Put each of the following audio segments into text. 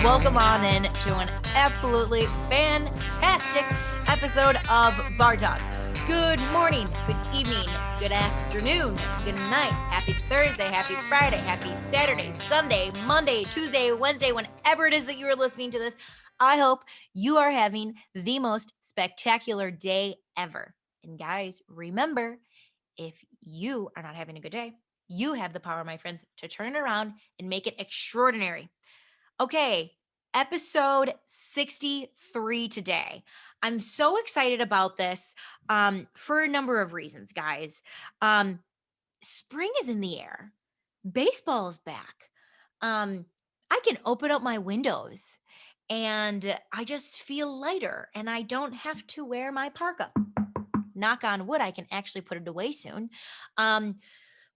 welcome on in to an absolutely fantastic episode of Bar Talk. Good morning, good evening, good afternoon, good night, happy Thursday, happy Friday, happy Saturday, Sunday, Monday, Tuesday, Wednesday, whenever it is that you are listening to this. I hope you are having the most spectacular day ever. And guys, remember, if you are not having a good day, you have the power, my friends, to turn it around and make it extraordinary. Okay, episode 63 today. I'm so excited about this for a number of reasons, guys. Um, Spring is in the air, baseball is back. I can open up my windows and I just feel lighter and I don't have to wear my parka. Knock on wood, I can actually put it away soon. Um,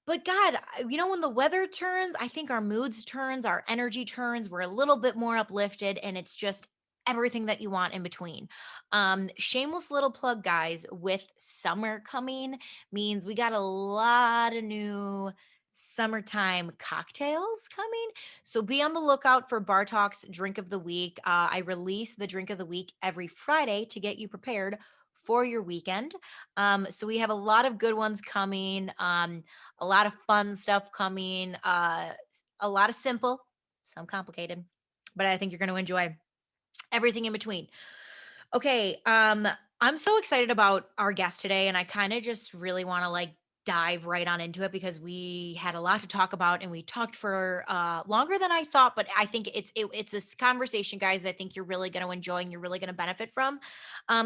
but God, when the weather turns, I think our moods turns, our energy turns, we're a little bit more uplifted and it's just everything that you want in between. Shameless little plug, guys, with summer coming means we got a lot of new summertime cocktails coming. So be on the lookout for Bar Talk's Drink of the Week. I release the Drink of the Week every Friday to get you prepared for your weekend. So we have a lot of good ones coming. A lot of fun stuff coming, a lot of simple, some complicated, but I think you're going to enjoy everything in between. Okay, I'm so excited about our guest today, and I kind of just really want to dive right on into it because we had a lot to talk about, and we talked for longer than I thought. But I think it's this conversation, guys, that I think you're really going to enjoy and you're really going to benefit from.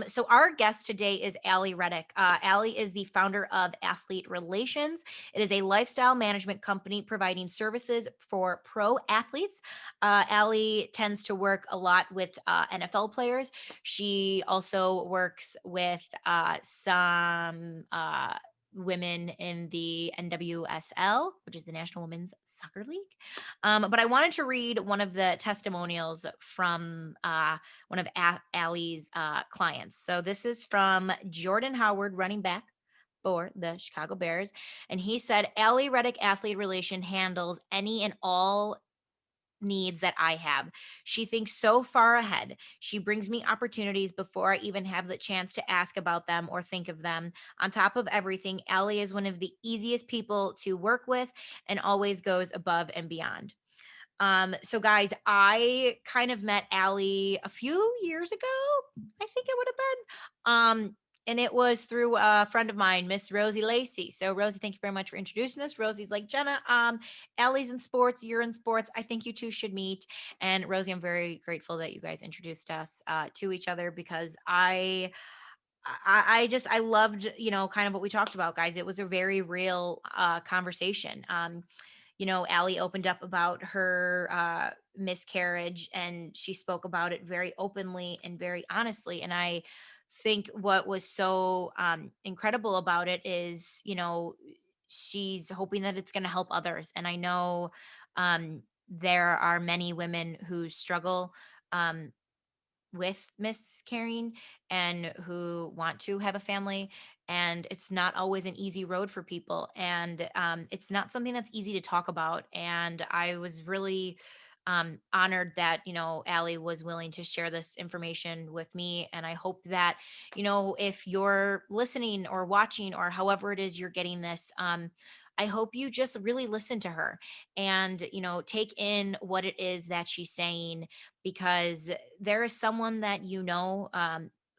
So our guest today is Redig. Allie is the founder of Athlete Relations. It is a lifestyle management company providing services for pro athletes. Allie tends to work a lot with NFL players. She also works with some women in the NWSL, which is the National Women's Soccer League. But I wanted to read one of the testimonials from one of Allie's clients. So this is from Jordan Howard, running back for the Chicago Bears. And he said, Allie Redig Athlete Relation handles any and all needs that I have. She thinks so far ahead. She brings me opportunities before I even have the chance to ask about them or think of them. On top of everything, Allie is one of the easiest people to work with and always goes above and beyond. So guys, I kind of met Allie a few years ago, I think it would have been. And it was through a friend of mine, Miss Rosie Lacey. So Rosie, thank you very much for introducing us. Rosie's like, Jenna, Allie's in sports, you're in sports. I think you two should meet. And Rosie, I'm very grateful that you guys introduced us to each other because I loved, kind of what we talked about, guys. It was a very real conversation. Allie opened up about her miscarriage and she spoke about it very openly and very honestly. And I think what was so incredible about it is, she's hoping that it's going to help others. And I know there are many women who struggle. With miscarrying and who want to have a family, and it's not always an easy road for people, and it's not something that's easy to talk about. And I was really honored that Allie was willing to share this information with me. And I hope that if you're listening or watching or however it is you're getting this, I hope you just really listen to her and take in what it is that she's saying, because there is someone that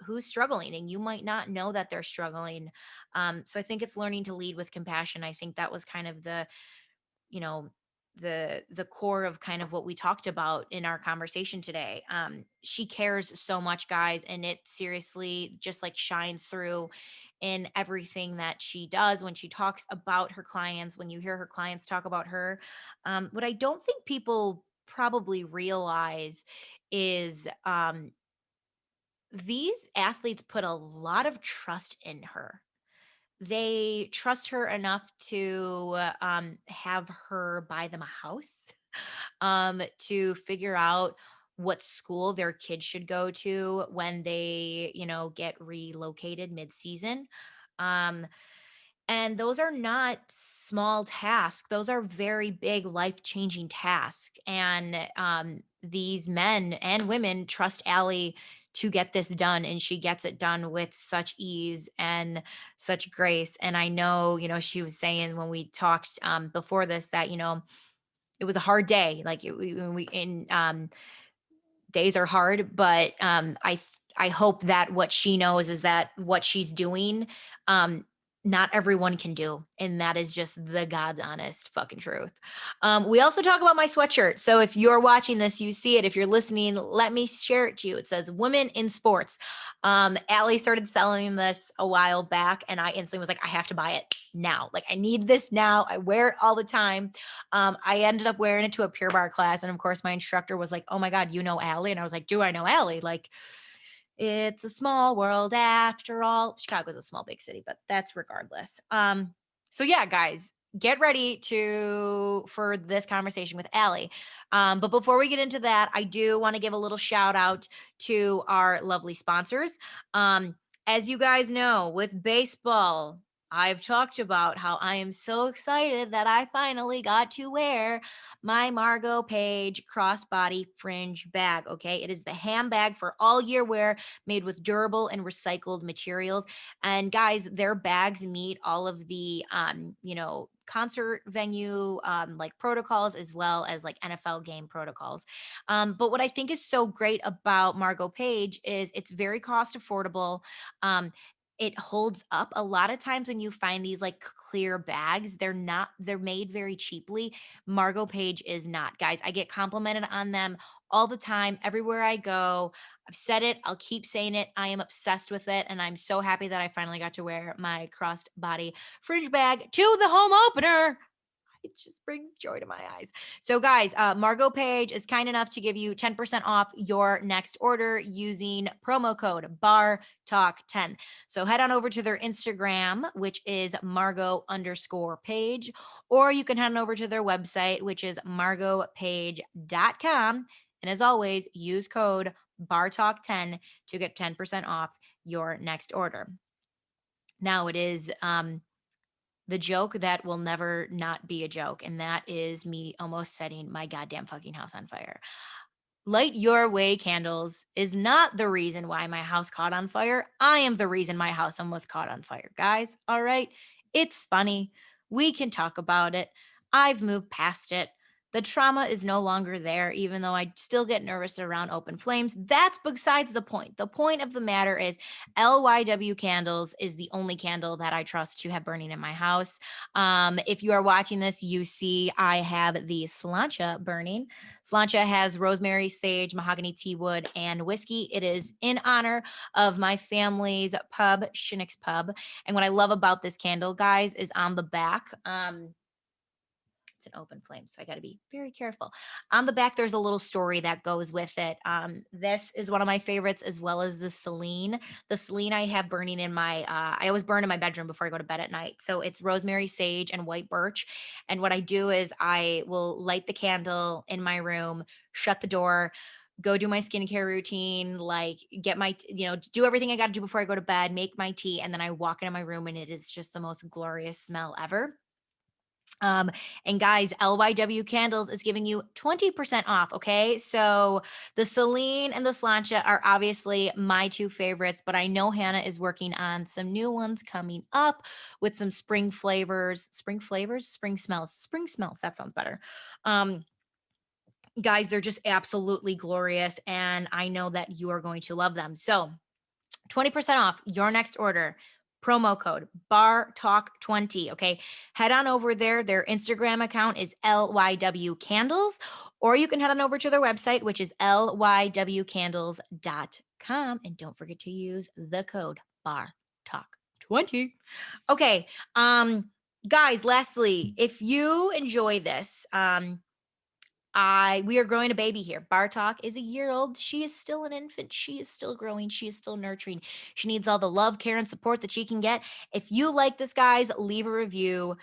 who's struggling, and you might not know that they're struggling. So I think it's learning to lead with compassion. I think that was kind of you know the core of kind of what we talked about in our conversation today. She cares so much, guys, and it seriously just shines through in everything that she does when she talks about her clients, when you hear her clients talk about her. What I don't think people probably realize is these athletes put a lot of trust in her. They trust her enough to have her buy them a house, to figure out what school their kids should go to when they, get relocated mid-season. Um, and those are not small tasks. Those are very big life-changing tasks. And these men and women trust Allie to get this done, and she gets it done with such ease and such grace. And I know, she was saying when we talked before this that, it was a hard day. Like when we in days are hard, but I hope that what she knows is that what she's doing, um, not everyone can do, and that is just the God's honest fucking truth. We also talk about my sweatshirt. So if you're watching this, you see it. If you're listening, let me share it to you. It says "Women in Sports." Allie started selling this a while back, and I instantly was like, I have to buy it now. Like, I need this now. I wear it all the time. I ended up wearing it to a Pure Barre class. And of course, my instructor was like, "Oh my God, you know Allie?" And I was like, "Do I know Allie?" Like, it's a small world after all. Chicago's a small, big city, but that's regardless. So yeah, guys, get ready for this conversation with Allie. But before we get into that, I do want to give a little shout out to our lovely sponsors. As you guys know, with baseball, I've talked about how I am so excited that I finally got to wear my Margot Page crossbody fringe bag. Okay. It is the handbag for all year wear, made with durable and recycled materials. And guys, their bags meet all of the, concert venue like protocols, as well as like NFL game protocols. But what I think is so great about Margot Page is it's very cost affordable. Um, it holds up. A lot of times when you find these like clear bags, they're made very cheaply. Margot Page is not. Guys, I get complimented on them all the time, everywhere I go. I've said it, I'll keep saying it. I am obsessed with it. And I'm so happy that I finally got to wear my crossed body fringe bag to the home opener. It just brings joy to my eyes. So, guys, Margot Page is kind enough to give you 10% off your next order using promo code BARTALK10. So, head on over to their Instagram, which is Margot_page, or you can head on over to their website, which is margotpage.com. And as always, use code BARTALK10 to get 10% off your next order. Now, it is the joke that will never not be a joke, and that is me almost setting my goddamn fucking house on fire. Light Your Way candles is not the reason why my house caught on fire. I am the reason my house almost caught on fire, guys. All right. It's funny. We can talk about it. I've moved past it. The trauma is no longer there, even though I still get nervous around open flames. That's besides the point. The point of the matter is LYW Candles is the only candle that I trust to have burning in my house. If you are watching this, you see I have the Slancha burning. Slancha has rosemary, sage, mahogany tea wood, and whiskey. It is in honor of my family's pub, Shinnick's Pub. And what I love about this candle, guys, is on the back. It's an open flame, so I got to be very careful. On the back, there's a little story that goes with it. This is one of my favorites, as well as the Celine. The Celine I have burning in I always burn in my bedroom before I go to bed at night. So it's rosemary, sage, and white birch. And what I do is I will light the candle in my room, shut the door, go do my skincare routine, like get my, do everything I got to do before I go to bed, make my tea, and then I walk into my room and it is just the most glorious smell ever. Um, and guys, LYW Candles is giving you 20% off. Okay. So the Celine and the Slancha are obviously my two favorites, but I know Hannah is working on some new ones coming up with some spring flavors, spring smells. That sounds better. Guys, they're just absolutely glorious. And I know that you are going to love them. So 20% off your next order. Promo code BARTALK20. Okay. Head on over there. Their Instagram account is LYW Candles, or you can head on over to their website, which is lywcandles.com. And don't forget to use the code BARTALK20. Okay. Guys, lastly, if you enjoy this, we are growing a baby here. Bartok is a year old. She is still an infant. She is still growing. She is still nurturing. She needs all the love, care, and support that she can get. If you like this, guys, leave a review.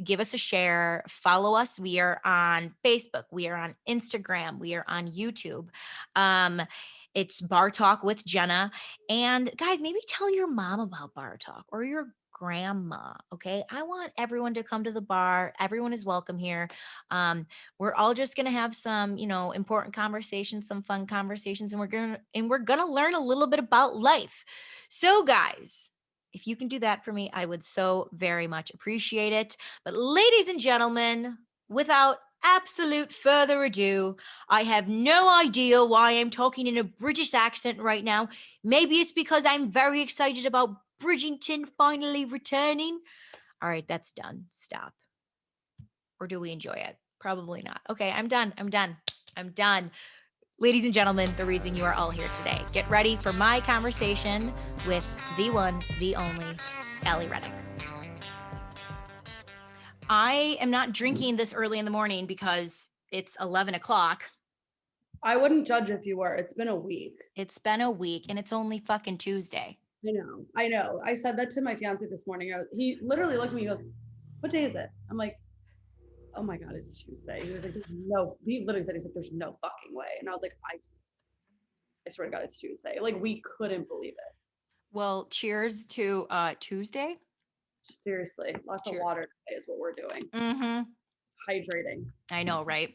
Give us a share. Follow us. We are on Facebook. We are on Instagram. We are on YouTube. It's Bar Talk with Jenna. And guys, maybe tell your mom about Bar Talk or your grandma. Okay. I want everyone to come to the bar. Everyone is welcome here. We're all just going to have some, important conversations, some fun conversations, and we're going to learn a little bit about life. So guys, if you can do that for me, I would so very much appreciate it. But ladies and gentlemen, without absolute further ado, I have no idea why I'm talking in a British accent right now. Maybe it's because I'm very excited about Bridgerton finally returning. All right, that's done. Stop. Or do we enjoy it? Probably not. Okay, I'm done. I'm done. I'm done. Ladies and gentlemen, the reason you are all here today. Get ready for my conversation with the one, the only, Ellie Redig. I am not drinking this early in the morning because it's 11 o'clock. I wouldn't judge if you were. It's been a week. It's been a week and it's only fucking Tuesday. I know. I said that to my fiance this morning. He literally looked at me and goes, "What day is it?" I'm like, "Oh my God, it's Tuesday." He was like, he literally said, "There's no fucking way." And I was like, I swear to God, it's Tuesday. Like, we couldn't believe it. Well, cheers to Tuesday. Seriously, lots of water today is what we're doing. Mm-hmm. Hydrating. I know, right?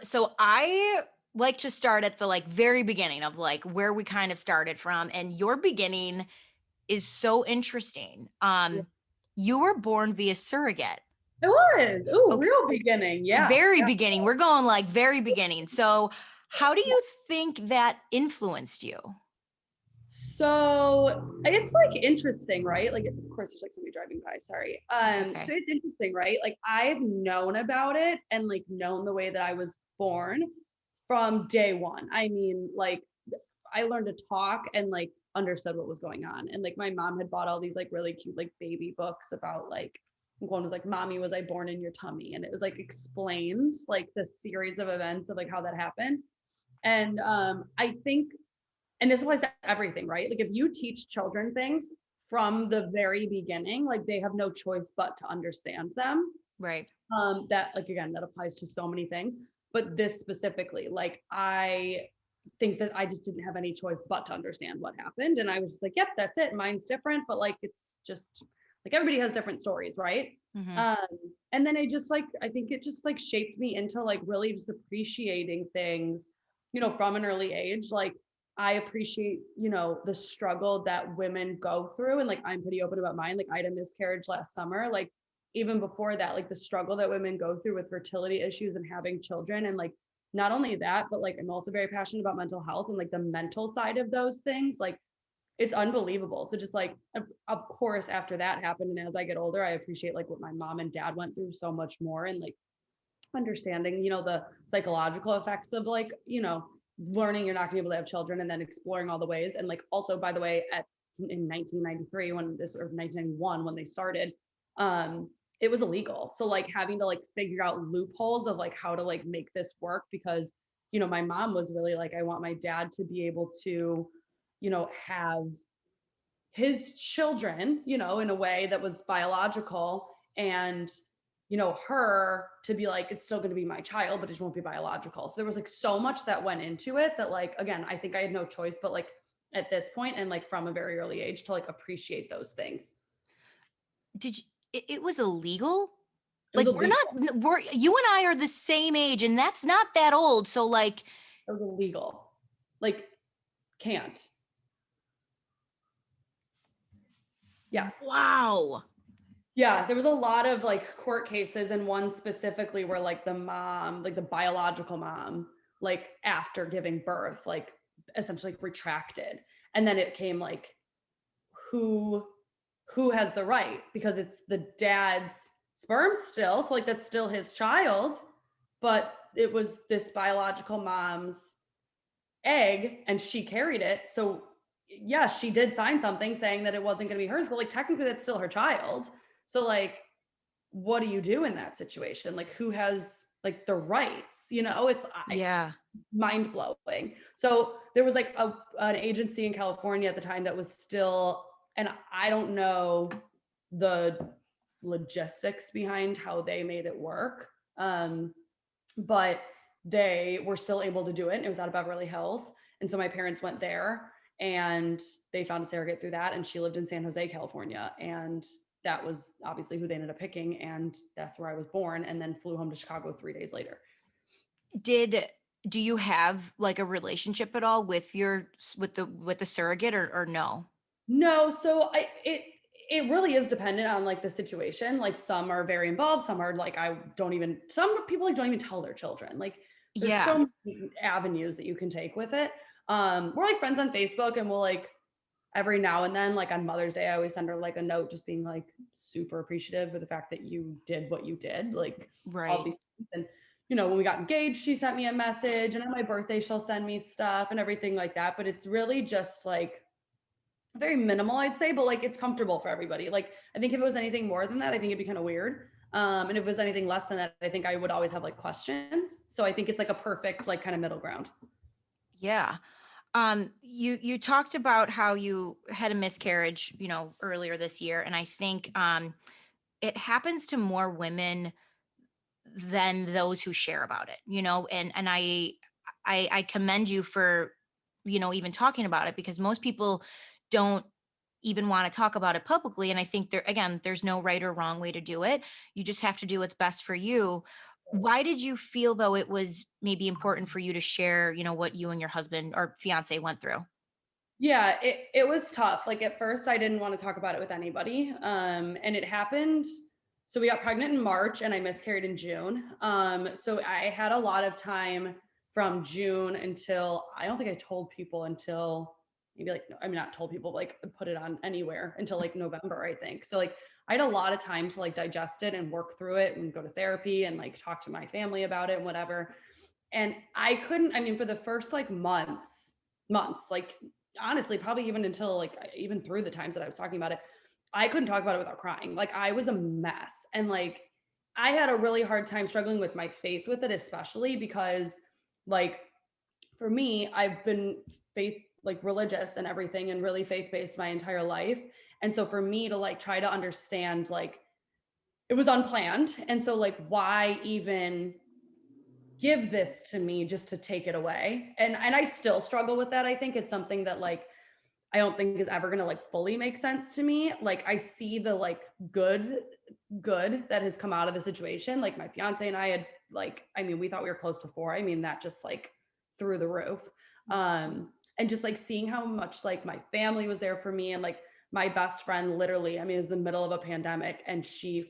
So I like to start at the very beginning of where we kind of started from, and your beginning is so interesting. You were born via surrogate. It was. Ooh, real beginning. Yeah. Very beginning. We're going very beginning. So how do you think that influenced you? So it's interesting, right? Of course there's somebody driving by, sorry. Okay. So it's interesting, right? I've known about it and known the way that I was born from day one. I mean, I learned to talk and understood what was going on. And my mom had bought all these really cute baby books about one was Mommy, was I born in your tummy? And it was explained the series of events of how that happened. And I think, and this applies to everything, right? If you teach children things from the very beginning, they have no choice but to understand them. Right. That again, that applies to so many things, but this specifically, I think that I just didn't have any choice but to understand what happened. And I was just yep, that's it. Mine's different, but it's just everybody has different stories, right? Mm-hmm. And then I just I think it just shaped me into really just appreciating things, from an early age. I appreciate, the struggle that women go through. And I'm pretty open about mine. I had a miscarriage last summer. Even before that, the struggle that women go through with fertility issues and having children. And not only that, but I'm also very passionate about mental health and the mental side of those things. It's unbelievable. So just of course, after that happened, and as I get older, I appreciate what my mom and dad went through so much more, and understanding, the psychological effects of learning you're not gonna be able to have children, and then exploring all the ways. And also, by the way, in 1993, or 1991 when they started, it was illegal. So having to figure out loopholes of how to make this work, because my mom was really I want my dad to be able to have his children, in a way that was biological, and her to be it's still going to be my child, but it won't be biological. So there was so much that went into it that again, I think I had no choice but at this point, and from a very early age, to appreciate those things. Did you, it was illegal? It was We're illegal. not, you and I are the same age, and that's not that old. So it was illegal. Can't. Yeah. Wow. Yeah, there was a lot of court cases, and one specifically where the mom, the biological mom, after giving birth, essentially retracted. And then it came who has the right, because it's the dad's sperm still. So that's still his child, but it was this biological mom's egg and she carried it. So yeah, she did sign something saying that it wasn't going to be hers, but technically that's still her child. So what do you do in that situation? Who has the rights? It's mind blowing. So there was an agency in California at the time that was still, and I don't know the logistics behind how they made it work, but they were still able to do it. And it was out of Beverly Hills, and so my parents went there. and they found a surrogate through that. And she lived in San Jose, California. And that was obviously who they ended up picking. And that's where I was born, and then flew home to Chicago 3 days later. Do you have like a relationship at all with the surrogate or no? No, so it really is dependent on like the situation. Like some are very involved, some are like some people like don't even tell their children. Like there's Yeah, so many avenues that you can take with it. We're like friends on Facebook, and we'll like every now and then, like on Mother's Day, I always send her like a note just being like super appreciative for the fact that you did what you did, like all right. these things. And when we got engaged, she sent me a message, and on my birthday, she'll send me stuff and everything like that. But it's really just like very minimal, I'd say, but like it's comfortable for everybody. Like I think if it was anything more than that, I think it'd be kind of weird. And if it was anything less than that, I think I would always have like questions. So I think it's like a perfect like kind of middle ground. Yeah. You talked about how you had a miscarriage, earlier this year, and I think it happens to more women than those who share about it, and I commend you for, even talking about it, because most people don't even want to talk about it publicly. And I think there's no right or wrong way to do it. You just have to do what's best for you. Why did you feel though it was maybe important for you to share, what you and your husband or fiance went through? Yeah, it was tough. Like at first I didn't want to talk about it with anybody. And it happened. So we got pregnant in March and I miscarried in June. So I had a lot of time from June until I don't think I told people until maybe like, I mean, not told people, like put it on anywhere until like November, I think. So like I had a lot of time to like digest it and work through it and go to therapy and like talk to my family about it and whatever. And I couldn't, I mean, for the first like months, like honestly, probably even until like even through the times that I was talking about it, I couldn't talk about it without crying. Like I was a mess. And like I had a really hard time struggling with my faith with it, especially because like for me, I've been faith like religious and everything and really faith based my entire life. And so for me to like try to understand, like it was unplanned. And so like why even give this to me just to take it away? And I still struggle with that. I think it's something that like I don't think is ever going to like fully make sense to me. Like I see the like good that has come out of the situation. Like my fiance and I had like, I mean, we thought we were close before. I mean, that just like through the roof. And just like seeing how much like my family was there for me, and like my best friend literally, I mean, it was the middle of a pandemic, and she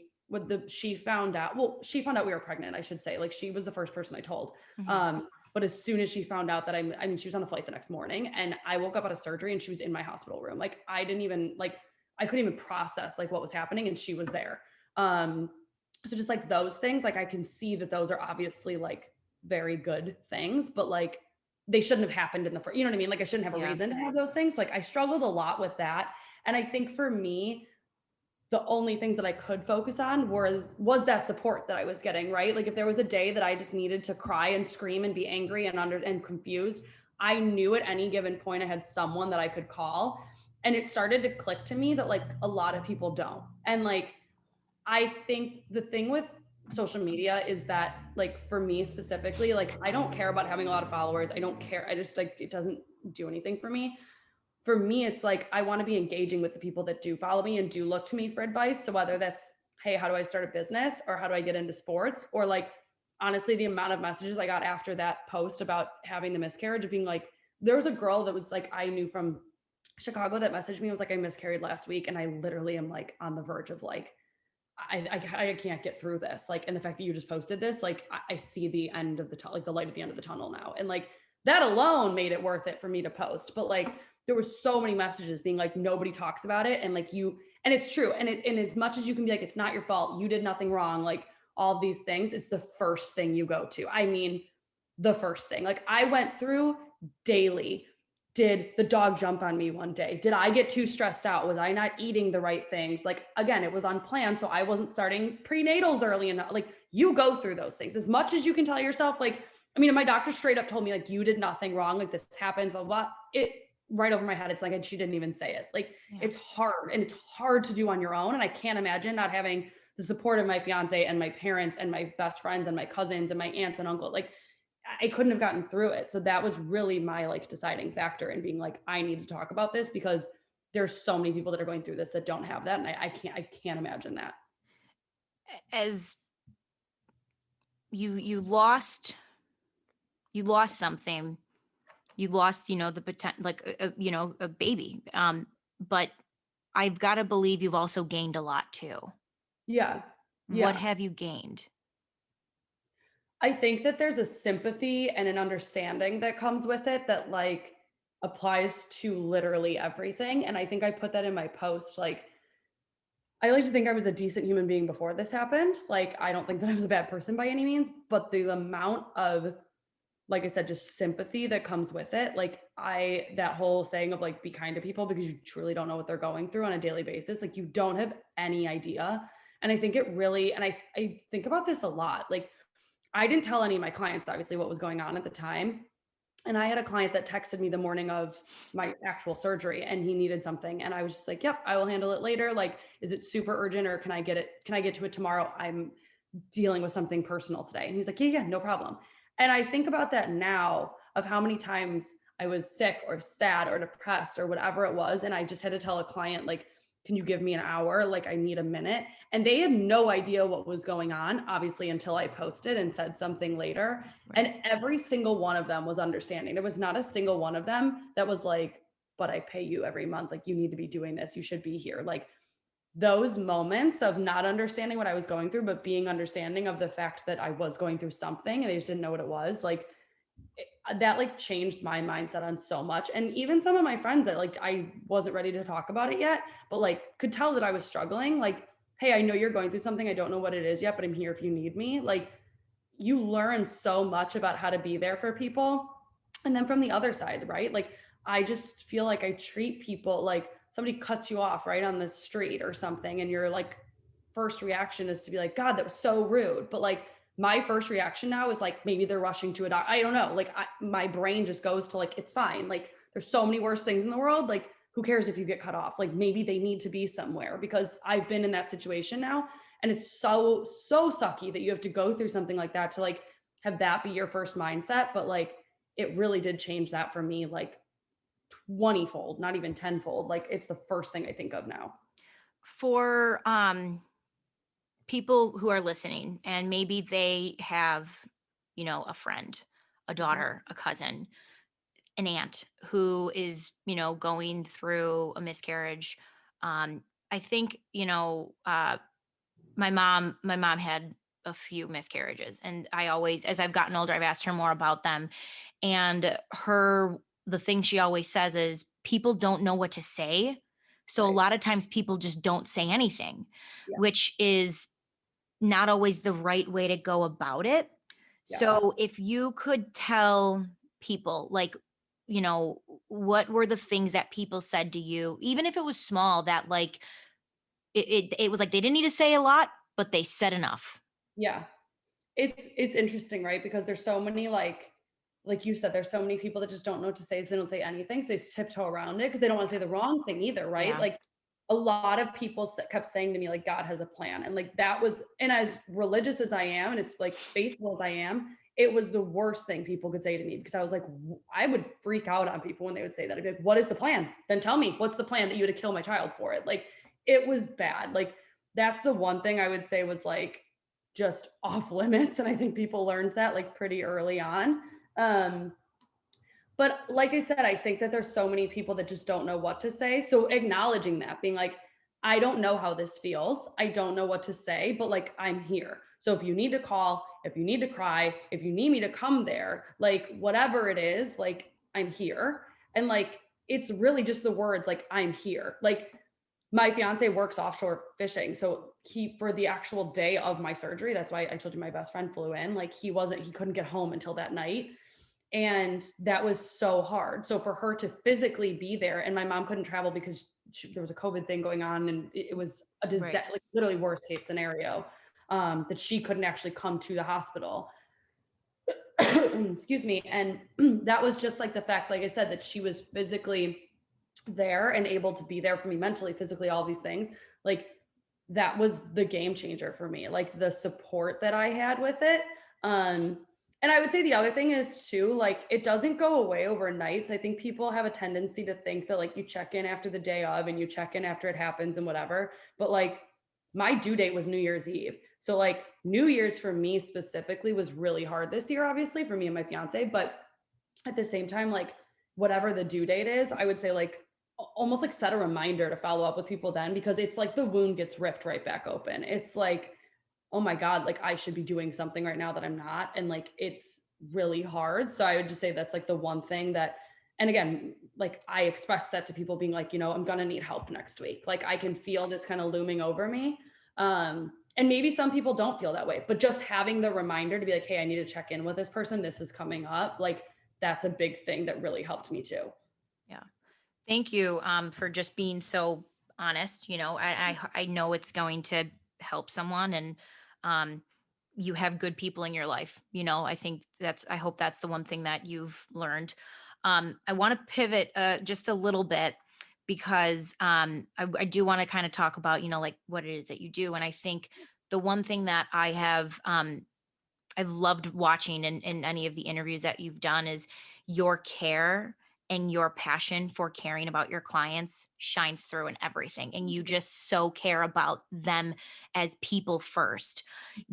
found out, well, she found out we were pregnant, I should say. Like she was the first person I told. Mhm. But as soon as she found out that I mean, she was on a flight the next morning, and I woke up out of surgery and she was in my hospital room. Like I didn't even like, I couldn't even process like what was happening, and she was there. Um, so just like those things, like I can see that those are obviously like very good things, but like they shouldn't have happened in the first, you know what I mean? Like I shouldn't have a Yeah. reason to have those things. Like I struggled a lot with that. And I think for me, the only things that I could focus on was that support that I was getting, right? Like if there was a day that I just needed to cry and scream and be angry and confused, I knew at any given point I had someone that I could call. And it started to click to me that like a lot of people don't. And like I think the thing with social media is that like for me specifically, like I don't care about having a lot of followers. I don't care. I just like it doesn't do anything for me. For me, it's like I want to be engaging with the people that do follow me and do look to me for advice. So whether that's, hey, how do I start a business, or how do I get into sports, or like honestly, the amount of messages I got after that post about having the miscarriage of being like, there was a girl that was like, I knew from Chicago that messaged me, was like, I miscarried last week. And I literally am like on the verge of like, I can't get through this. Like, and the fact that you just posted this, like, I see the end of the tunnel, like the light at the end of the tunnel now. And like that alone made it worth it for me to post. But like, there were so many messages being like, nobody talks about it. And like and it's true. And as much as you can be like, it's not your fault, you did nothing wrong, like all of these things, it's the first thing you go to. I mean, the first thing, like I went through daily. Did the dog jump on me one day? Did I get too stressed out? Was I not eating the right things? Like, again, it was unplanned. So I wasn't starting prenatals early enough. Like, you go through those things as much as you can tell yourself. Like, I mean, my doctor straight up told me, like, you did nothing wrong. Like, this happens, blah, blah. It right over my head. It's like, and she didn't even say it. Like, Yeah. it's hard, and it's hard to do on your own. And I can't imagine not having the support of my fiance and my parents and my best friends and my cousins and my aunts and uncle. Like, I couldn't have gotten through it. So that was really my like deciding factor in being like, I need to talk about this because there's so many people that are going through this that don't have that. And I can't imagine that. As you lost something, you lost, the potential, like a baby. But I've got to believe you've also gained a lot too. Yeah. What Yeah. have you gained? I think that there's a sympathy and an understanding that comes with it that like applies to literally everything. And I think I put that in my post. Like, I like to think I was a decent human being before this happened. Like, I don't think that I was a bad person by any means, but the amount of, like I said, just sympathy that comes with it. Like, that whole saying of like, be kind to people because you truly don't know what they're going through on a daily basis. Like, you don't have any idea. And I think it really, and I think about this a lot. Like, I didn't tell any of my clients, obviously, what was going on at the time. And I had a client that texted me the morning of my actual surgery and he needed something. And I was just like, yep, I will handle it later. Like, is it super urgent or can I get it? Can I get to it tomorrow? I'm dealing with something personal today. And he's like, yeah, no problem. And I think about that now of how many times I was sick or sad or depressed or whatever it was. And I just had to tell a client, like, can you give me an hour? Like, I need a minute. And they had no idea what was going on, obviously, until I posted and said something later. Right. And every single one of them was understanding. There was not a single one of them that was like, but I pay you every month. Like, you need to be doing this. You should be here. Like, those moments of not understanding what I was going through, but being understanding of the fact that I was going through something and they just didn't know what it was, like that like changed my mindset on so much. And even some of my friends that like I wasn't ready to talk about it yet, but like could tell that I was struggling. Like, hey, I know you're going through something. I don't know what it is yet, but I'm here if you need me. Like, you learn so much about how to be there for people. And then from the other side, right? Like, I just feel like I treat people like somebody cuts you off right on the street or something. And your like first reaction is to be like, God, that was so rude. But like, my first reaction now is like, maybe they're rushing to a doctor. I don't know. Like, my brain just goes to like, it's fine. Like, there's so many worse things in the world. Like, who cares if you get cut off? Like, maybe they need to be somewhere because I've been in that situation now. And it's so sucky that you have to go through something like that to like have that be your first mindset. But like, it really did change that for me, like 20-fold, not even 10-fold. Like, it's the first thing I think of now. For people who are listening and maybe they have, a friend, a Mhm. daughter, a cousin, an aunt who is, going through a miscarriage. I think, my mom had a few miscarriages, and I always, as I've gotten older, I've asked her more about them. And the thing she always says is people don't know what to say. So a Right. lot of times people just don't say anything, Yeah. which is not always the right way to go about it. Yeah. So if you could tell people, like, what were the things that people said to you, even if it was small, that like it was like they didn't need to say a lot, but they said enough. Yeah. It's interesting, right? Because there's so many like you said, there's so many people that just don't know what to say, so they don't say anything. So they tiptoe around it because they don't want to say the wrong thing either, right? Yeah. Like, a lot of people kept saying to me, like, God has a plan. And like that was, and as religious as I am, and as like faithful as I am, it was the worst thing people could say to me because I was like, I would freak out on people when they would say that. I'd be like, what is the plan? Then tell me, what's the plan that you would kill my child for it? Like, it was bad. Like, that's the one thing I would say was like just off limits. And I think people learned that like pretty early on. Um, but like I said, I think that there's so many people that just don't know what to say. So acknowledging that, being like, I don't know how this feels. I don't know what to say, but like, I'm here. So if you need to call, if you need to cry, if you need me to come there, like whatever it is, like I'm here. And like, it's really just the words like, I'm here. Like, my fiance works offshore fishing. So for the actual day of my surgery, that's why I told you my best friend flew in, like he couldn't get home until that night. And that was so hard. So for her to physically be there, and my mom couldn't travel because there was a COVID thing going on, and it was a Right. disaster, like literally worst case scenario, that she couldn't actually come to the hospital. Excuse me. And that was just like the fact, like I said, that she was physically there and able to be there for me mentally, physically, all these things. Like, that was the game changer for me, like the support that I had with it. Um, And I would say the other thing is too, like it doesn't go away overnight. So I think people have a tendency to think that like you check in after the day of and you check in after it happens and whatever. But like my due date was New Year's Eve. So like New Year's for me specifically was really hard this year, obviously for me and my fiance. But at the same time, like whatever the due date is, I would say like almost like set a reminder to follow up with people then because it's like the wound gets ripped right back open. It's like, oh my God, like I should be doing something right now that I'm not. And like it's really hard. So I would just say that's like the one thing that, and again, like I express that to people being like, I'm gonna need help next week. Like I can feel this kind of looming over me. And maybe some people don't feel that way, but just having the reminder to be like, hey, I need to check in with this person. This is coming up. Like that's a big thing that really helped me too. Yeah. Thank you for just being so honest. I know it's going to help someone, and um, you have good people in your life. I hope that's the one thing that you've learned. I want to pivot just a little bit because I do want to kind of talk about, like what it is that you do. And I think the one thing that I've loved watching in any of the interviews that you've done is your care and your passion for caring about your clients shines through in everything. And you just so care about them as people first.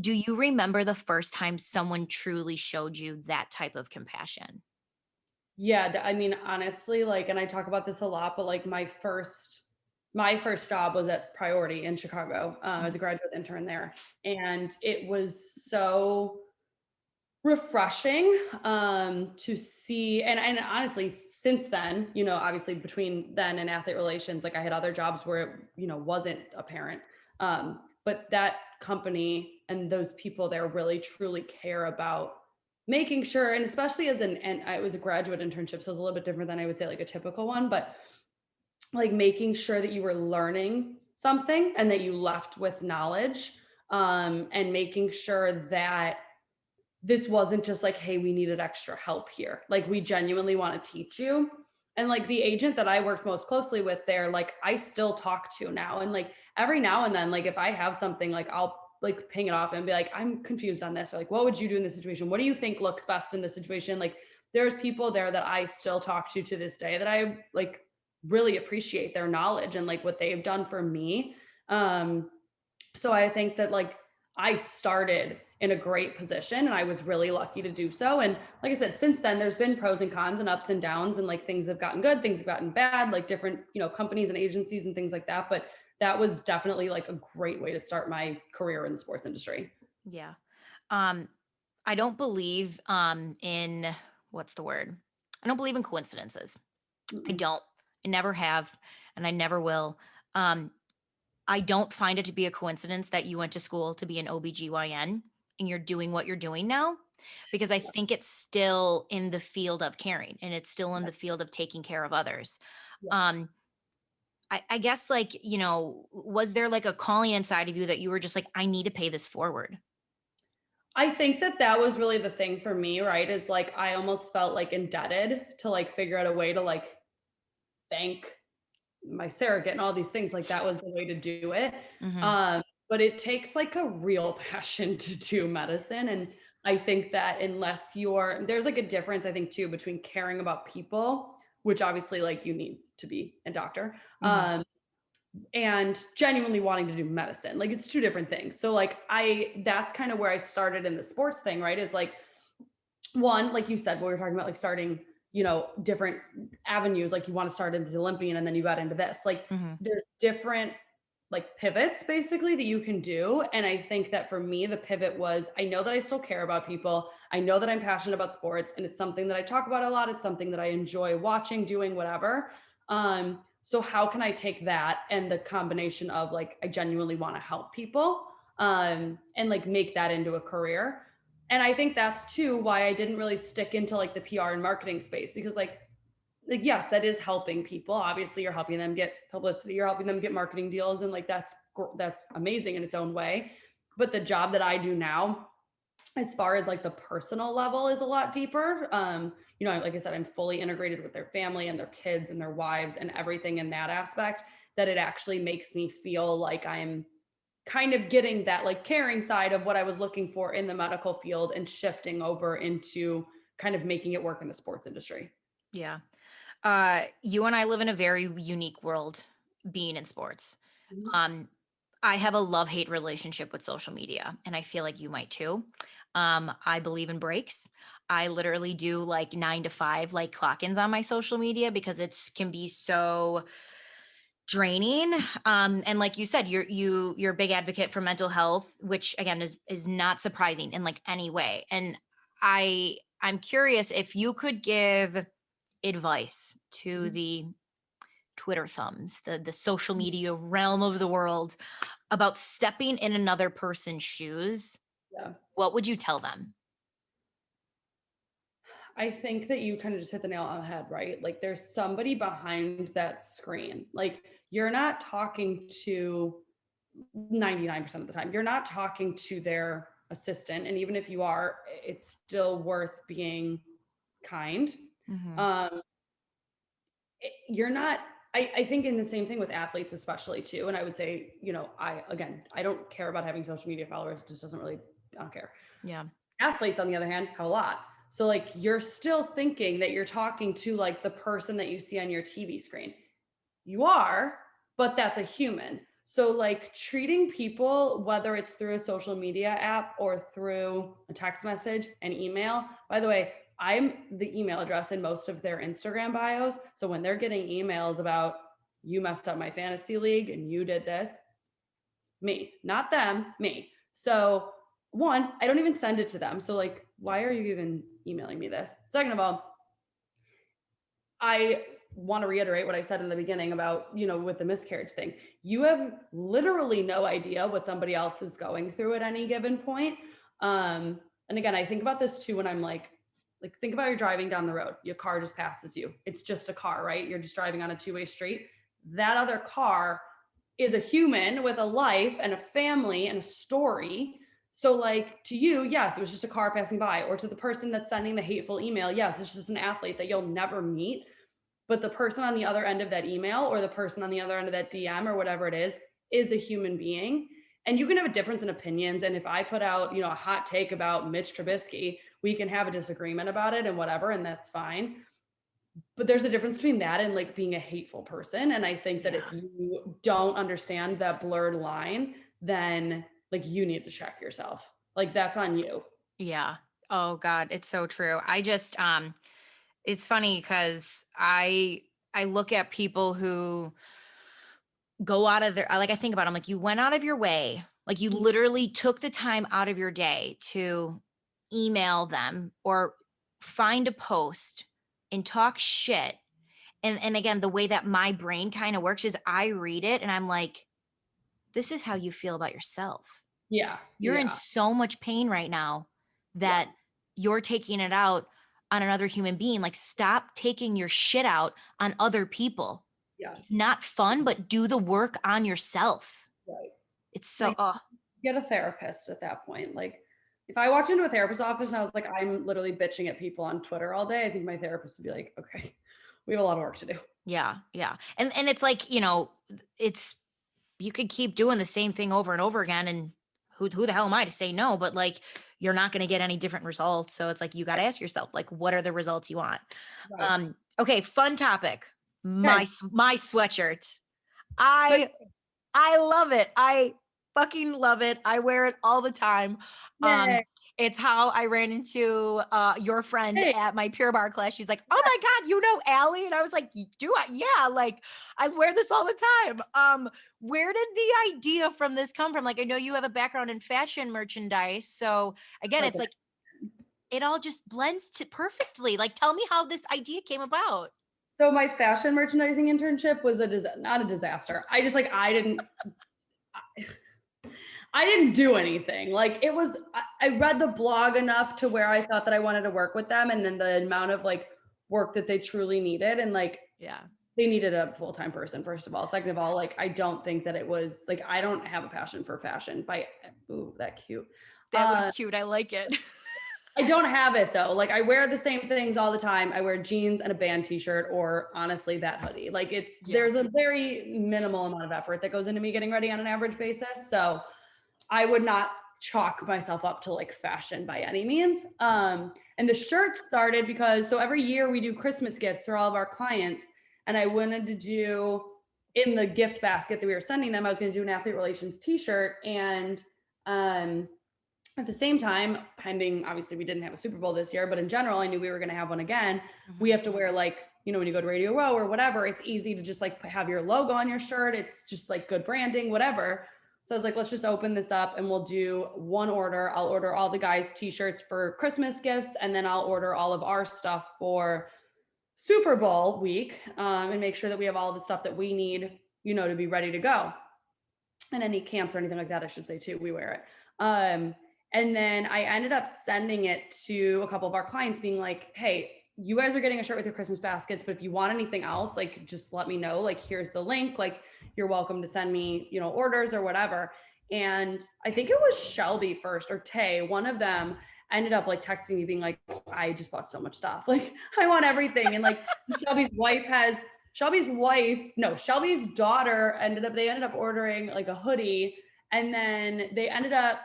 Do you remember the first time someone truly showed you that type of compassion? Yeah, I mean, honestly, like, and I talk about this a lot, but like my first job was at Priority in Chicago as Mhm. a graduate intern there, and it was so refreshing to see. And honestly, since then, obviously between then and athlete relations, like I had other jobs where it wasn't apparent, but that company and those people there really truly care about making sure, and especially and it was a graduate internship, so it was a little bit different than I would say like a typical one, but like making sure that you were learning something and that you left with knowledge, and making sure that this wasn't just like, hey, we needed extra help here. Like, we genuinely want to teach you. And like the agent that I worked most closely with there, like I still talk to now. And like every now and then, like if I have something, like I'll like ping it off and be like, I'm confused on this. Or like, what would you do in this situation? What do you think looks best in this situation? Like, there's people there that I still talk to this day that I like really appreciate their knowledge and like what they've done for me. Um, so I think that like I started in a great position and I was really lucky to do so. And like I said, since then there's been pros and cons and ups and downs, and like things have gotten good, things have gotten bad, like different, companies and agencies and things like that. But that was definitely like a great way to start my career in the sports industry. Yeah. Um, I don't believe in what's the word? I don't believe in coincidences. I Mm-mm. don't. I never have, and I never will. Um, I don't find it to be a coincidence that you went to school to be an OBGYN and you're doing what you're doing now, because I think it's still in the field of caring and it's still in Yeah. the field of taking care of others. Yeah. Um, I guess, like, was there like a calling inside of you that you were just like, I need to pay this forward? I think that that was really the thing for me, right? Is like I almost felt like indebted to like figure out a way to like thank my surrogate and all these things. Like that was the way to do it. Hmm. But it takes like a real passion to do medicine. And I think that unless there's like a difference, I think too, between caring about people, which obviously like you need to be a doctor, Hmm. and genuinely wanting to do medicine. Like it's two different things. So like that's kind of where I started in the sports thing, right? Is like one, like you said, we were talking about like starting, different avenues. Like you want to start into the Olympian and then you got into this. Like Hmm. there's different like pivots basically that you can do. And I think that for me, the pivot was I know that I still care about people. I know that I'm passionate about sports and it's something that I talk about a lot. It's something that I enjoy watching, doing, whatever. So how can I take that and the combination of like I genuinely want to help people, and like make that into a career? And I think that's too why I didn't really stick into like the PR and marketing space, because like yes, that is helping people. Obviously, you're helping them get publicity, you're helping them get marketing deals, and like that's amazing in its own way. But the job that I do now, as far as like the personal level, is a lot deeper. Like I said, I'm fully integrated with their family and their kids and their wives and everything in that aspect, that it actually makes me feel like I'm kind of getting that like caring side of what I was looking for in the medical field and shifting over into kind of making it work in the sports industry. Yeah. You and I live in a very unique world being in sports. Mhm. Um, I have a love-hate relationship with social media, and I feel like you might too. I believe in breaks. I literally do like 9 to 5, like clock-ins on my social media because it's can be so draining. And like you said, you're a big advocate for mental health, which again is not surprising in like any way. And I'm curious if you could give advice to Mhm. the Twitter thumbs, the social media realm of the world about stepping in another person's shoes, Yeah. what would you tell them? I think that you kind of just hit the nail on the head, right? Like there's somebody behind that screen. Like you're not talking to 99% of the time. You're not talking to their assistant. And even if you are, it's still worth being kind. Mhm. Um, you're not, I think in the same thing with athletes, especially too. And I would say, I don't care about having social media followers. It just doesn't really, I don't care. Yeah. Athletes, on the other hand, have a lot. So like you're still thinking that you're talking to like the person that you see on your TV screen. You are, but that's a human. So like treating people, whether it's through a social media app or through a text message and email. By the way, I'm the email address in most of their Instagram bios. So when they're getting emails about you messed up my fantasy league and you did this, me, not them, me. So one, I don't even send it to them. So like, why are you even emailing me this? Second of all, I want to reiterate what I said in the beginning about, with the miscarriage thing. You have literally no idea what somebody else is going through at any given point. And again, I think about this too when I'm like think about you're driving down the road. Your car just passes you. It's just a car, right? You're just driving on a two-way street. That other car is a human with a life and a family and a story. So like to you, yes, it was just a car passing by, or to the person that's sending the hateful email, yes, it's just an athlete that you'll never meet. But the person on the other end of that email or the person on the other end of that DM or whatever it is a human being. And you can have a difference in opinions. And if I put out, a hot take about Mitch Trubisky, we can have a disagreement about it and whatever, and that's fine. But there's a difference between that and like being a hateful person. And I think that Yeah. if you don't understand that blurred line, then like you need to check yourself. Like that's on you. Yeah. Oh God, it's so true. I just it's funny because I look at people who go out of their like I think about them like you went out of your way, like you literally took the time out of your day to email them or find a post and talk shit. And again, the way that my brain kind of works is I read it and I'm like, this is how you feel about yourself. Yeah. You're in Yeah. so much pain right now Yeah. that you're taking it out on another human being. Like, stop taking your shit out on other people. It's Yes. not fun, but do the work on yourself. Right. It's so, Like get a therapist at that point. Like if I walked into a therapist's office and I was like, I'm literally bitching at people on Twitter all day, I think my therapist would be like, okay, we have a lot of work to do. yeah, yeah. And it's like, it's, you could keep doing the same thing over and over again. And who the hell am I to say no? But like, you're not going to get any different results. So it's like, you got to ask yourself, like, what are the results you want? Right. Okay. Fun topic. Okay. My sweatshirt. So I love it. I fucking love it. I wear it all the time. Um, yay. it's how I ran into your friend Hey, at my Pure Barre class. She's like, "Oh my God, you know Allie?" And I was like, "Do I? Yeah, like I wear this all the time." Where did the idea from this come from? Like, I know you have a background in fashion merchandise, so again, like it's like it all just blends to perfectly. Like, tell me how this idea came about. so my fashion merchandising internship was not a disaster. I just like I didn't do anything. Like it was I read the blog enough to where I thought that I wanted to work with them, and then the amount of like work that they truly needed, and like Yeah, they needed a full-time person, first of all. Second of all, like I don't think that it was like I don't have a passion for fashion by ooh, that cute. that looks cute. I like it. I don't have it though. Like I wear the same things all the time. I wear jeans and a band t-shirt, or honestly that hoodie. Like Yeah. there's a very minimal amount of effort that goes into me getting ready on an average basis. So I would not chalk myself up to like fashion by any means. And the shirts started because so every year we do Christmas gifts for all of our clients. And I wanted to do in the gift basket that we were sending them, I was going to do an athlete relations t-shirt. And at the same time, pending, obviously we didn't have a Super Bowl this year, but in general, I knew we were going to have one again. We have to wear like, you know, when you go to Radio Row or whatever, it's easy to just like have your logo on your shirt. It's just like good branding, whatever. So I was like, let's just open this up and we'll do one order. I'll order all the guys' t-shirts for Christmas gifts, and then I'll order all of our stuff for Super Bowl week, and make sure that we have all the stuff that we need, you know, to be ready to go. And any camps or anything like that, I should say too, we wear it. And then I ended up sending it to a couple of our clients being like, hey, you guys are getting a shirt with your Christmas baskets, but if you want anything else, like just let me know. Like, here's the link. Like, you're welcome to send me, you know, orders or whatever. And I think it was Shelby first or Tay, one of them ended up like texting me being like, I just bought so much stuff. Like, I want everything. And like Shelby's daughter they ended up ordering like a hoodie. And then they ended up,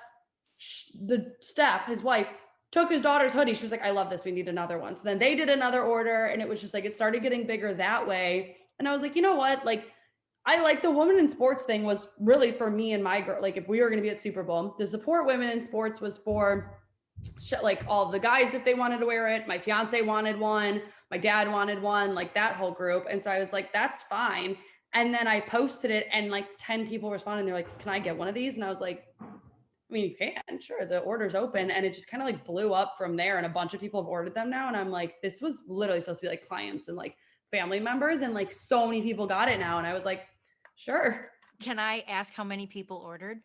the staff, his wife, took his daughter's hoodie. She was like, I love this. We need another one. So then they did another order, and it was just like, it started getting bigger that way. And I was like, you know what? Like, I like the women in sports thing was really for me and my girl. Like, if we were going to be at Super Bowl, the support women in sports was for like all of the guys if they wanted to wear it. My fiance wanted one. My dad wanted one, like that whole group. And so I was like, that's fine. And then I posted it, and like 10 people responded. And they're like, can I get one of these? And I was like, I mean, you can, sure. The order's open. And it just kind of like blew up from there. And a bunch of people have ordered them now. And I'm like, this was literally supposed to be like clients and like family members. And like so many people got it now. And I was like, sure. Can I ask how many people ordered?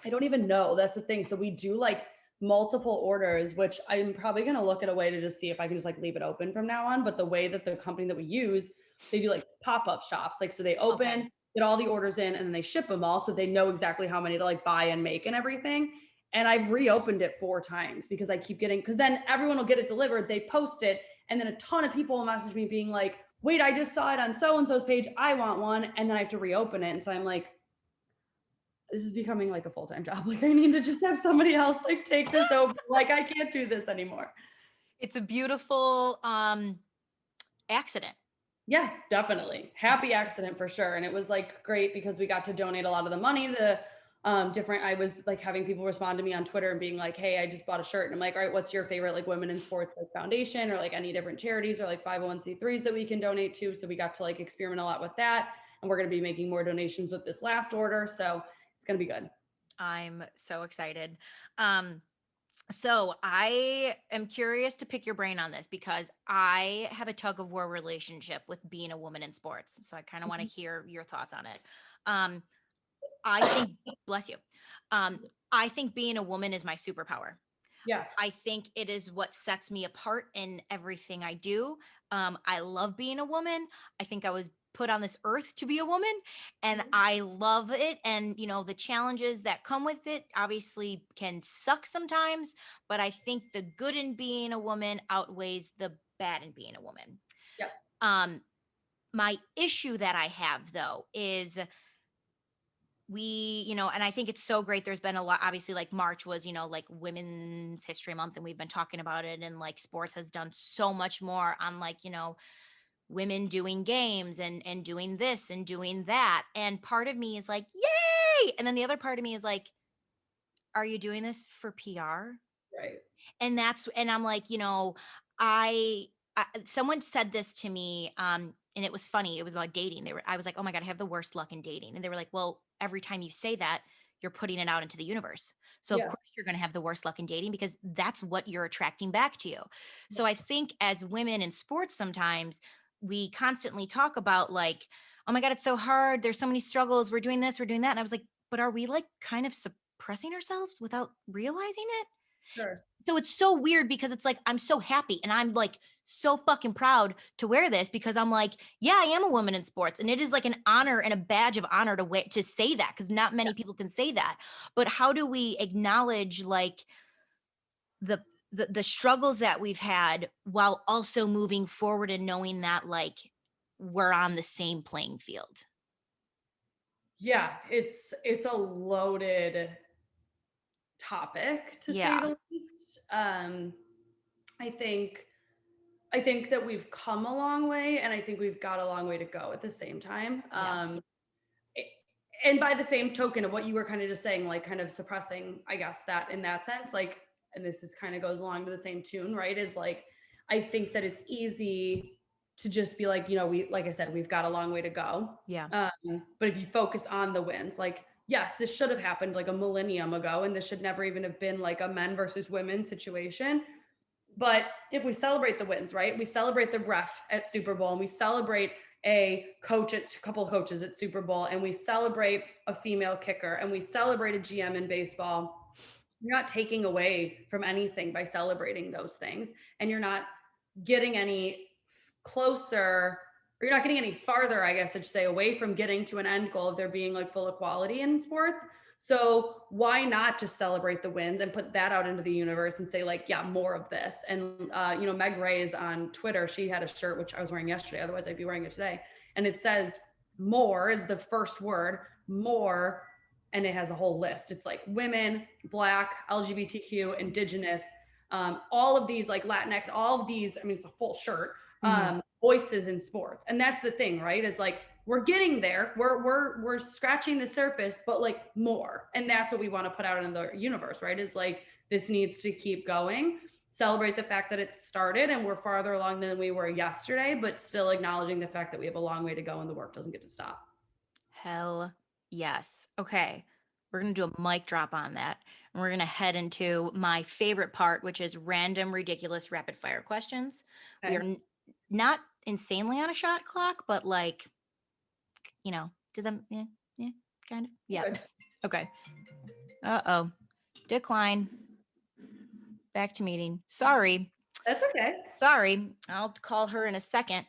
I don't even know. That's the thing. So we do like multiple orders, which I'm probably going to look at a way to just see if I can just like leave it open from now on. But the way that the company that we use, they do like pop-up shops. Like, so they open, get all the orders in, and then they ship them all. So they know exactly how many to like buy and make and everything. And I've reopened it 4 times because I keep getting, because then everyone will get it delivered. They post it. And then a ton of people will message me being like, wait, I just saw it on so-and-so's page. I want one. And then I have to reopen it. And so I'm like, this is becoming like a full-time job. Like, I need to just have somebody else like take this over. Like, I can't do this anymore. It's a beautiful accident. Yeah, definitely. Happy accident for sure. And it was like great because we got to donate a lot of the money to I was like having people respond to me on Twitter and being like, hey, I just bought a shirt. And I'm like, all right, what's your favorite like women in sports like foundation or like any different charities or like 501c3s that we can donate to? So we got to like experiment a lot with that. And we're going to be making more donations with this last order. So it's going to be good. I'm so excited. So I am curious to pick your brain on this because I have a tug of war relationship with being a woman in sports. So I kind of want to hear your thoughts on it. I think, bless you. I think being a woman is my superpower. Yeah. I think it is what sets me apart in everything I do. I love being a woman. I think I was put on this earth to be a woman, and I love it. And, you know, the challenges that come with it obviously can suck sometimes, but I think the good in being a woman outweighs the bad in being a woman. Yep. My issue that I have though is we, you know, and I think it's so great. There's been a lot, obviously, like March was, you know, like Women's History Month, and we've been talking about it. And like sports has done so much more on like, you know, women doing games and doing this and doing that. And part of me is like, yay. And then the other part of me is like, are you doing this for PR? Right. And I'm like, you know, someone said this to me, and it was funny. It was about dating. I was like, oh my God, I have the worst luck in dating. And they were like, well, every time you say that, you're putting it out into the universe. So of course you're going to have the worst luck in dating because that's what you're attracting back to you. So I think as women in sports, sometimes we constantly talk about like, oh my God, it's so hard. There's so many struggles. We're doing this, we're doing that. And I was like, but are we like kind of suppressing ourselves without realizing it? Sure. So it's so weird because it's like, I'm so happy and I'm like so fucking proud to wear this because I'm like, yeah, I am a woman in sports. And it is like an honor and a badge of honor to say that because not many people can say that. But how do we acknowledge like the struggles that we've had while also moving forward and knowing that like we're on the same playing field? Yeah, it's a loaded topic, to say Yeah. the least. I think that we've come a long way, and I think we've got a long way to go at the same time. Yeah. And by the same token of what you were kind of just saying, like kind of suppressing, I guess, that in that sense, like, and this is kind of goes along to the same tune, right? Is like, I think that it's easy to just be like, like I said, we've got a long way to go. Yeah. But if you focus on the wins, like, yes, this should have happened like a millennium ago, and this should never even have been like a men versus women situation. But if we celebrate the wins, right? We celebrate the ref at Super Bowl, and we celebrate a couple of coaches at Super Bowl, and we celebrate a female kicker, and we celebrate a GM in baseball. You're not taking away from anything by celebrating those things, and you're not getting any closer, or you're not getting any farther, I guess I should say, away from getting to an end goal of there being like full equality in sports. So why not just celebrate the wins and put that out into the universe and say like, yeah, more of this. And Meg Ray is on Twitter. She had a shirt, which I was wearing yesterday, otherwise I'd be wearing it today, and it says more is the first word, more, and it has a whole list. It's like women, Black, LGBTQ, Indigenous, all of these, like Latinx, all of these, I mean, it's a full shirt, voices in sports. And that's the thing, right? Is like, we're getting there. We're scratching the surface, but like more. And that's what we want to put out in the universe, right? Is like, this needs to keep going. Celebrate the fact that it started and we're farther along than we were yesterday, but still acknowledging the fact that we have a long way to go and the work doesn't get to stop. Hell yes. Okay. We're going to do a mic drop on that. And we're going to head into my favorite part, which is random, ridiculous, rapid fire questions. Okay. We are not insanely on a shot clock, but like, does that, yeah, kind of. Yeah. Good. Okay. Uh-oh. Decline. Back to meeting. Sorry. That's okay. Sorry. I'll call her in a second.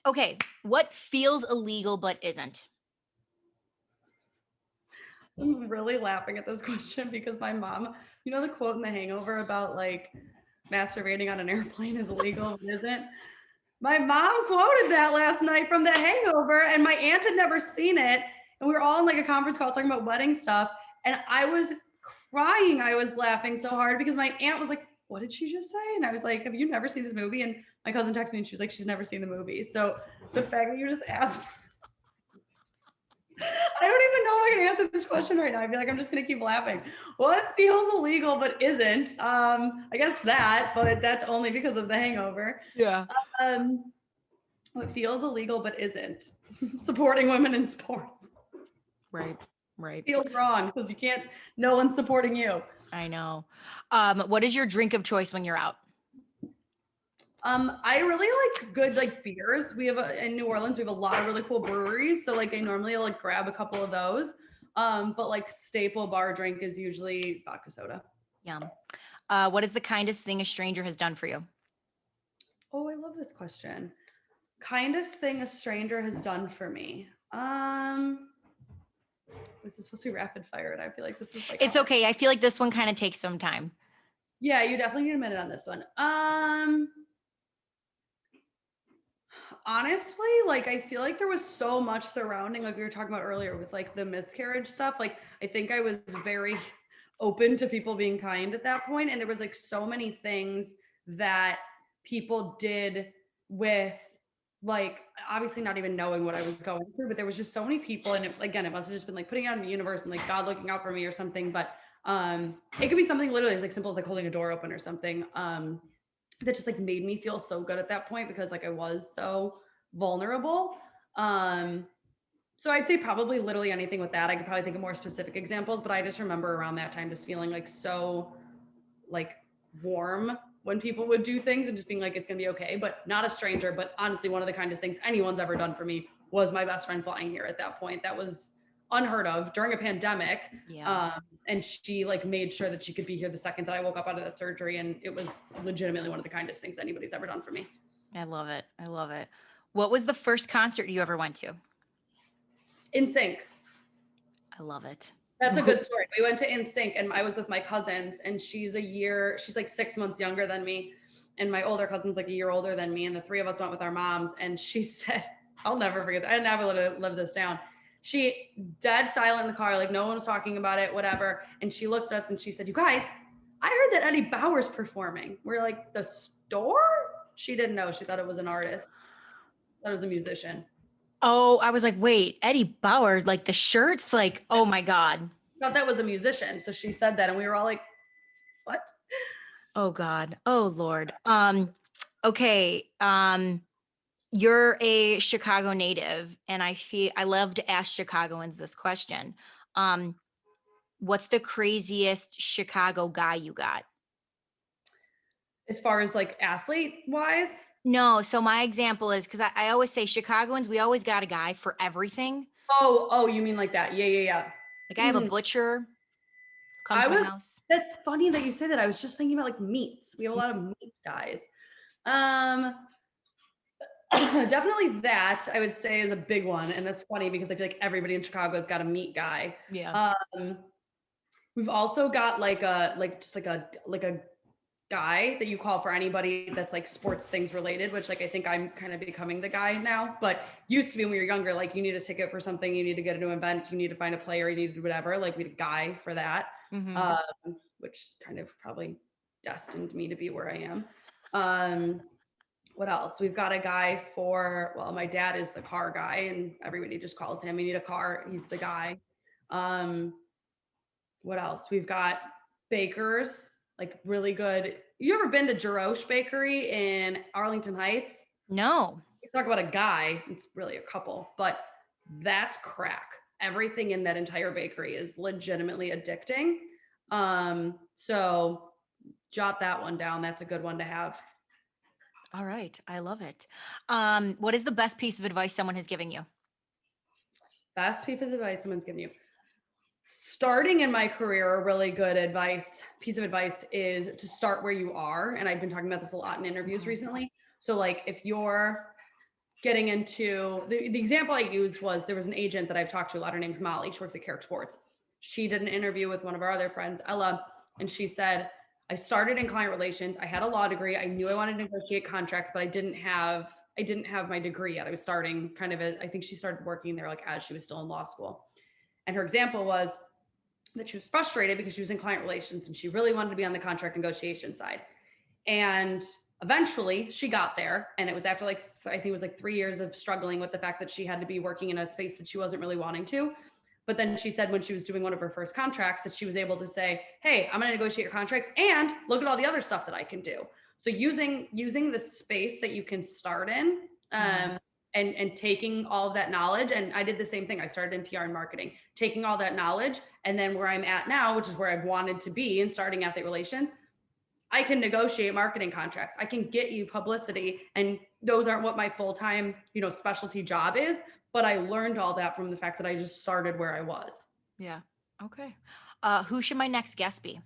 Okay. What feels illegal but isn't? I'm really laughing at this question because my mom, the quote in The Hangover about like masturbating on an airplane is illegal, but isn't? My mom quoted that last night from The Hangover, and my aunt had never seen it. And we were all in like a conference call talking about wedding stuff. And I was crying. I was laughing so hard because my aunt was like, what did she just say? And I was like, have you never seen this movie? And my cousin texted me and she was like, she's never seen the movie. So the fact that you just asked, I don't even know if I can answer this question right now. I feel like I'm just going to keep laughing. What feels illegal but isn't? I guess that, but that's only because of The Hangover. Yeah. What feels illegal but isn't? Supporting women in sports. Right. Feels wrong because no one's supporting you. I know. What is your drink of choice when you're out? I really like good like beers. We have in New Orleans, we have a lot of really cool breweries. So like I normally like grab a couple of those. But like staple bar drink is usually vodka soda. Yum. What is the kindest thing a stranger has done for you? Oh, I love this question. Kindest thing a stranger has done for me. This is supposed to be rapid fire, and I feel like this is like it's okay. I feel like this one kind of takes some time. Yeah, you definitely need a minute on this one. Honestly, like I feel like there was so much surrounding, like we were talking about earlier with like the miscarriage stuff. Like I think I was very open to people being kind at that point, and there was like so many things that people did with like obviously not even knowing what I was going through, but there was just so many people, and it must have just been like putting it out in the universe and like God looking out for me or something. But it could be something literally as like simple as like holding a door open or something. That just like made me feel so good at that point because like I was so vulnerable. So I'd say probably literally anything with that. I could probably think of more specific examples, but I just remember around that time just feeling like so like warm when people would do things and just being like, it's gonna be okay, but not a stranger. But honestly, one of the kindest things anyone's ever done for me was my best friend flying here at that point. That was unheard of during a pandemic. Yeah. And she like made sure that she could be here the second that I woke up out of that surgery. And it was legitimately one of the kindest things anybody's ever done for me. I love it. What was the first concert you ever went to? NSYNC. I love it. That's a good story. We went to NSYNC and I was with my cousins, and she's like 6 months younger than me. And my older cousin's like a year older than me. And the three of us went with our moms. And she said, I'll never forget that. I never live this down. She dead silent in the car, like no one was talking about it, whatever. And she looked at us and she said, "You guys, I heard that Eddie Bauer's performing." We're like, "The store?" She didn't know. She thought it was an artist. That was a musician. Oh, I was like, wait, Eddie Bauer, like the shirts, like, oh my God. Thought that was a musician. So she said that and we were all like, "What?" Oh God. Oh Lord. Okay. You're a Chicago native, and I love to ask Chicagoans this question. What's the craziest Chicago guy you got? As far as like athlete wise? No, so my example is because I always say Chicagoans, we always got a guy for everything. Oh, you mean like that? Yeah. Like I have a butcher who comes to my house. That's funny that you say that. I was just thinking about like meats. We have a lot of meat guys. Definitely that I would say is a big one. And that's funny because I feel like everybody in Chicago has got a meat guy. Yeah. We've also got like a guy that you call for anybody that's like sports things related, which like I think I'm kind of becoming the guy now, but used to be when we were younger, like you need a ticket for something, you need to get into an event, you need to find a player, you need to do whatever, like we had a guy for that. Which kind of probably destined me to be where I am. What else? We've got a guy for, well, my dad is the car guy and everybody just calls him, you need a car, he's the guy. What else? We've got bakers, like really good. You ever been to Jaroche Bakery in Arlington Heights? No. You talk about a guy, it's really a couple, but that's crack. Everything in that entire bakery is legitimately addicting. So jot that one down. That's a good one to have. All right. I love it. What is the best piece of advice someone has given you? Best piece of advice someone's given you. Starting in my career, a really good piece of advice is to start where you are. And I've been talking about this a lot in interviews recently. So like if you're getting into, the example I used was there was an agent that I've talked to a lot. Her name's Molly. She works at Carrick Sports. She did an interview with one of our other friends, Ella, and she said, "I started in client relations. I had a law degree. I knew I wanted to negotiate contracts, but I didn't have my degree yet. I was starting kind of I think she started working there like as she was still in law school." And her example was that she was frustrated because she was in client relations and she really wanted to be on the contract negotiation side. And eventually she got there. And it was after I think it was like 3 years of struggling with the fact that she had to be working in a space that she wasn't really wanting to. But then she said when she was doing one of her first contracts that she was able to say, "Hey, I'm going to negotiate your contracts and look at all the other stuff that I can do." So using the space that you can start in, and taking all of that knowledge. And I did the same thing. I started in PR and marketing, taking all that knowledge. And then where I'm at now, which is where I've wanted to be and starting athlete relations, I can negotiate marketing contracts. I can get you publicity. And those aren't what my full-time, specialty job is. But I learned all that from the fact that I just started where I was. Yeah. Okay. Who should my next guest be?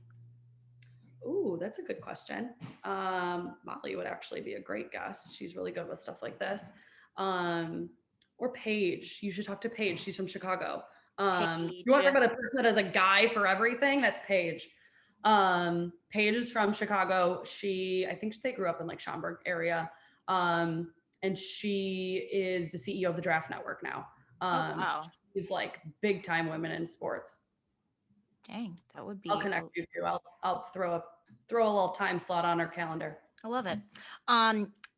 Ooh, that's a good question. Molly would actually be a great guest. She's really good with stuff like this. Or Paige. You should talk to Paige. She's from Chicago. You want to talk about a person that has a guy for everything? That's Paige. Paige is from Chicago. I think they grew up in like Schaumburg area. And she is the CEO of the Draft Network now. Wow. She's like big time women in sports. Dang, that would be. I'll connect you too. I'll throw a little time slot on her calendar. I love it.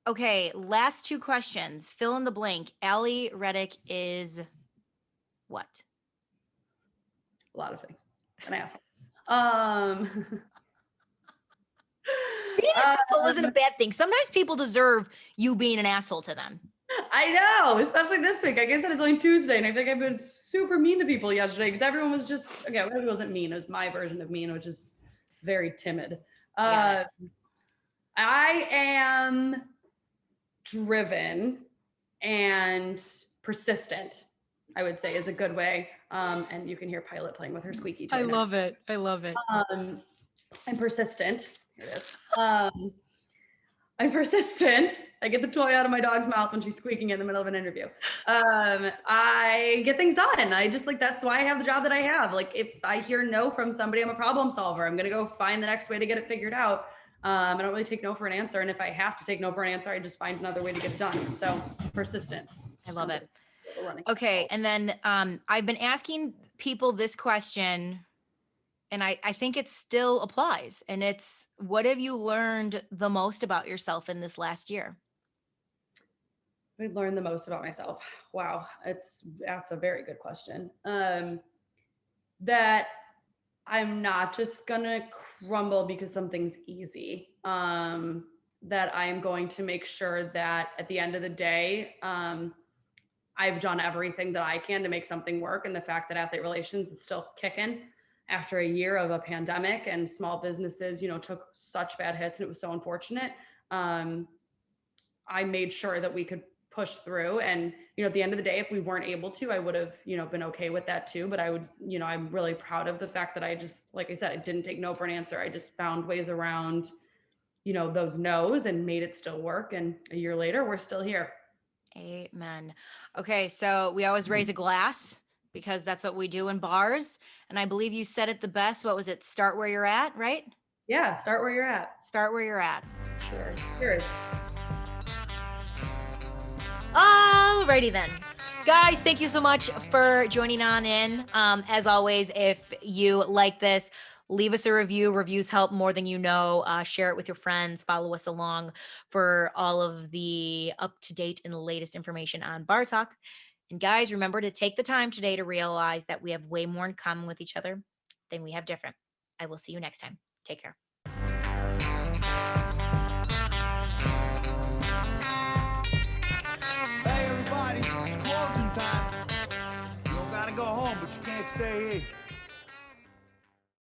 Okay, last two questions. Fill in the blank. Allie Redig is what? A lot of things. An asshole. Being an asshole isn't a bad thing. Sometimes people deserve you being an asshole to them. I know, especially this week. Like I said, it's only Tuesday, and I think I've been super mean to people yesterday because everyone was just, okay, it wasn't mean. It was my version of mean, which is very timid. I am driven and persistent, I would say is a good way. And you can hear Pilot playing with her squeaky toy. I love it. I'm persistent. Here it is. I'm persistent. I get the toy out of my dog's mouth when she's squeaking in the middle of an interview. I get things done. I just that's why I have the job that I have. Like if I hear no from somebody, I'm a problem solver. I'm going to go find the next way to get it figured out. I don't really take no for an answer. And if I have to take no for an answer, I just find another way to get it done. So persistent. I love it. little running. Okay. And then I've been asking people this question, and I think it still applies. And it's, what have you learned the most about yourself in this last year? I learned the most about myself. Wow, that's a very good question. That I'm not just gonna crumble because something's easy. That I'm going to make sure that at the end of the day, I've done everything that I can to make something work. And the fact that Athlete Relations is still kicking after a year of a pandemic and small businesses, took such bad hits and it was so unfortunate. Um, I made sure that we could push through. And, at the end of the day, if we weren't able to, I would have, been okay with that too. But I would, I'm really proud of the fact that I just, like I said, I didn't take no for an answer. I just found ways around, those no's and made it still work. And a year later, we're still here. Amen. Okay. So we always raise a glass because that's what we do in bars. And I believe you said it the best. What was it? Start where you're at, right? Yeah. Start where you're at. Start where you're at. Cheers. Cheers. Alrighty then. Guys, thank you so much for joining on in. As always, if you like this, leave us a review. Reviews help more than you know. Share it with your friends. Follow us along for all of the up-to-date and latest information on Bar Talk. And guys, remember to take the time today to realize that we have way more in common with each other than we have different. I will see you next time. Take care.